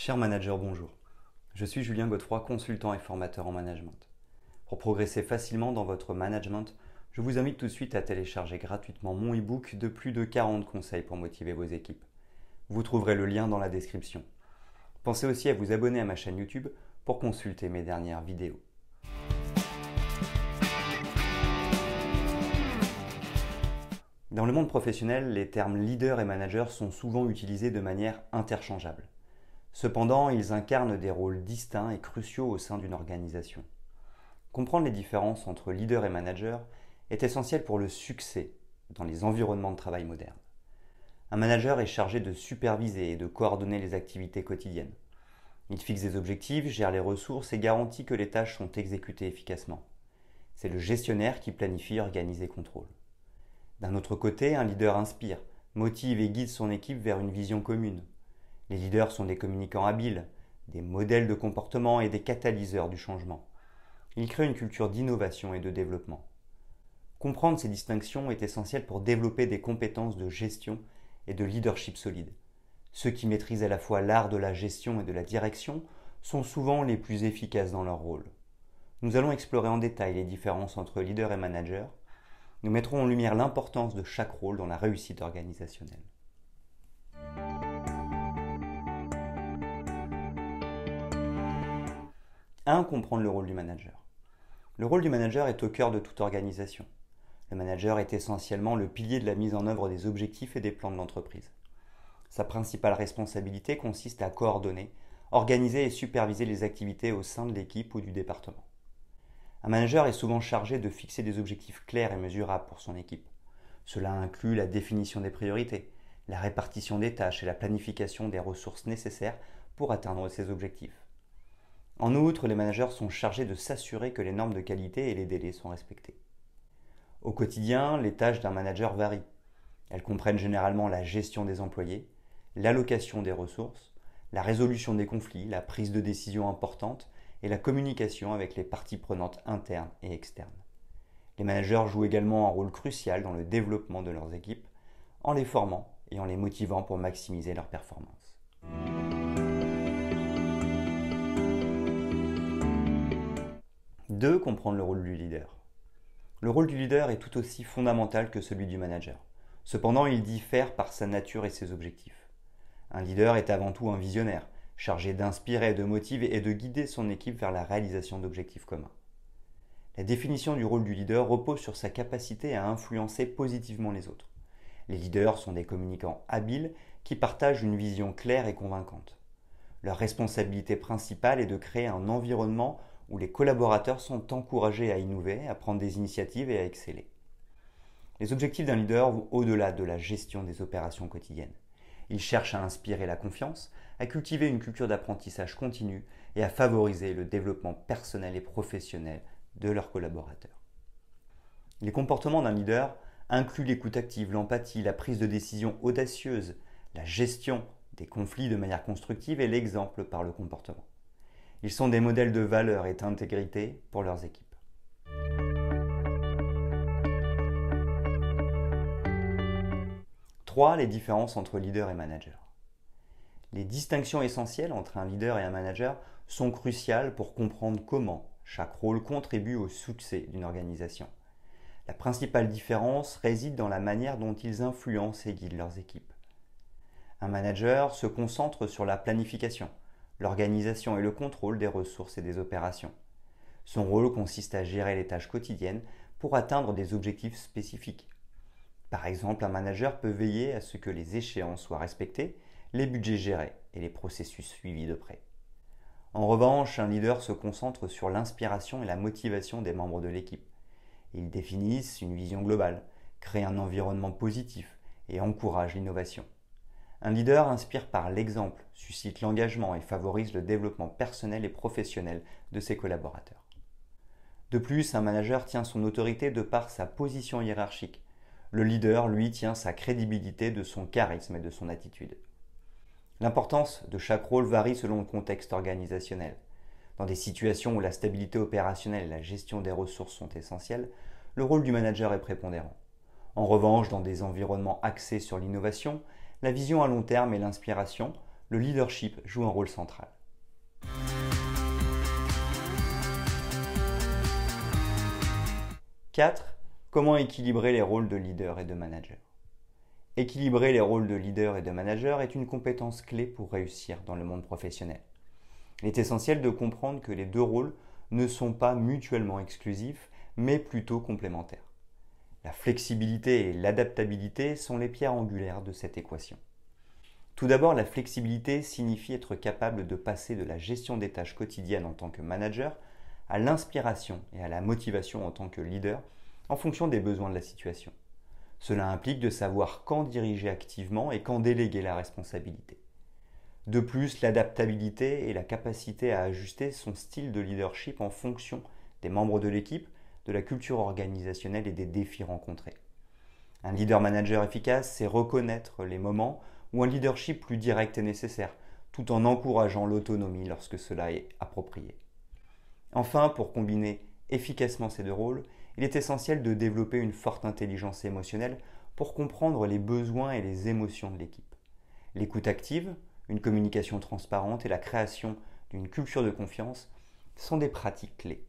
Cher manager, bonjour. Je suis Julien Godefroy, consultant et formateur en management. Pour progresser facilement dans votre management, je vous invite tout de suite à télécharger gratuitement mon e-book de plus de 40 conseils pour motiver vos équipes. Vous trouverez le lien dans la description. Pensez aussi à vous abonner à ma chaîne YouTube pour consulter mes dernières vidéos. Dans le monde professionnel, les termes leader et manager sont souvent utilisés de manière interchangeable. Cependant, ils incarnent des rôles distincts et cruciaux au sein d'une organisation. Comprendre les différences entre leader et manager est essentiel pour le succès dans les environnements de travail modernes. Un manager est chargé de superviser et de coordonner les activités quotidiennes. Il fixe des objectifs, gère les ressources et garantit que les tâches sont exécutées efficacement. C'est le gestionnaire qui planifie, organise et contrôle. D'un autre côté, un leader inspire, motive et guide son équipe vers une vision commune. Les leaders sont des communicants habiles, des modèles de comportement et des catalyseurs du changement. Ils créent une culture d'innovation et de développement. Comprendre ces distinctions est essentiel pour développer des compétences de gestion et de leadership solides. Ceux qui maîtrisent à la fois l'art de la gestion et de la direction sont souvent les plus efficaces dans leur rôle. Nous allons explorer en détail les différences entre leader et manager. Nous mettrons en lumière l'importance de chaque rôle dans la réussite organisationnelle. 1. Comprendre le rôle du manager. Le rôle du manager est au cœur de toute organisation. Le manager est essentiellement le pilier de la mise en œuvre des objectifs et des plans de l'entreprise. Sa principale responsabilité consiste à coordonner, organiser et superviser les activités au sein de l'équipe ou du département. Un manager est souvent chargé de fixer des objectifs clairs et mesurables pour son équipe. Cela inclut la définition des priorités, la répartition des tâches et la planification des ressources nécessaires pour atteindre ces objectifs. En outre, les managers sont chargés de s'assurer que les normes de qualité et les délais sont respectés. Au quotidien, les tâches d'un manager varient. Elles comprennent généralement la gestion des employés, l'allocation des ressources, la résolution des conflits, la prise de décisions importantes et la communication avec les parties prenantes internes et externes. Les managers jouent également un rôle crucial dans le développement de leurs équipes, en les formant et en les motivant pour maximiser leurs performances. 2. Comprendre le rôle du leader. Le rôle du leader est tout aussi fondamental que celui du manager. Cependant, il diffère par sa nature et ses objectifs. Un leader est avant tout un visionnaire, chargé d'inspirer, de motiver et de guider son équipe vers la réalisation d'objectifs communs. La définition du rôle du leader repose sur sa capacité à influencer positivement les autres. Les leaders sont des communicants habiles qui partagent une vision claire et convaincante. Leur responsabilité principale est de créer un environnement où les collaborateurs sont encouragés à innover, à prendre des initiatives et à exceller. Les objectifs d'un leader vont au-delà de la gestion des opérations quotidiennes. Ils cherchent à inspirer la confiance, à cultiver une culture d'apprentissage continu et à favoriser le développement personnel et professionnel de leurs collaborateurs. Les comportements d'un leader incluent l'écoute active, l'empathie, la prise de décision audacieuse, la gestion des conflits de manière constructive et l'exemple par le comportement. Ils sont des modèles de valeur et d'intégrité pour leurs équipes. 3. Les différences entre leader et manager. Les distinctions essentielles entre un leader et un manager sont cruciales pour comprendre comment chaque rôle contribue au succès d'une organisation. La principale différence réside dans la manière dont ils influencent et guident leurs équipes. Un manager se concentre sur la planification, l'organisation et le contrôle des ressources et des opérations. Son rôle consiste à gérer les tâches quotidiennes pour atteindre des objectifs spécifiques. Par exemple, un manager peut veiller à ce que les échéances soient respectées, les budgets gérés et les processus suivis de près. En revanche, un leader se concentre sur l'inspiration et la motivation des membres de l'équipe. Ils définissent une vision globale, créent un environnement positif et encouragent l'innovation. Un leader inspire par l'exemple, suscite l'engagement et favorise le développement personnel et professionnel de ses collaborateurs. De plus, un manager tient son autorité de par sa position hiérarchique. Le leader, lui, tient sa crédibilité de son charisme et de son attitude. L'importance de chaque rôle varie selon le contexte organisationnel. Dans des situations où la stabilité opérationnelle et la gestion des ressources sont essentielles, le rôle du manager est prépondérant. En revanche, dans des environnements axés sur l'innovation, la vision à long terme et l'inspiration, le leadership joue un rôle central. Quatre, comment équilibrer les rôles de leader et de manager? Équilibrer les rôles de leader et de manager est une compétence clé pour réussir dans le monde professionnel. Il est essentiel de comprendre que les deux rôles ne sont pas mutuellement exclusifs, mais plutôt complémentaires. La flexibilité et l'adaptabilité sont les pierres angulaires de cette équation. Tout d'abord, la flexibilité signifie être capable de passer de la gestion des tâches quotidiennes en tant que manager à l'inspiration et à la motivation en tant que leader en fonction des besoins de la situation. Cela implique de savoir quand diriger activement et quand déléguer la responsabilité. De plus, l'adaptabilité et la capacité à ajuster son style de leadership en fonction des membres de l'équipe, de la culture organisationnelle et des défis rencontrés. Un leader-manager efficace, c'est reconnaître les moments où un leadership plus direct est nécessaire, tout en encourageant l'autonomie lorsque cela est approprié. Enfin, pour combiner efficacement ces deux rôles, il est essentiel de développer une forte intelligence émotionnelle pour comprendre les besoins et les émotions de l'équipe. L'écoute active, une communication transparente et la création d'une culture de confiance sont des pratiques clés.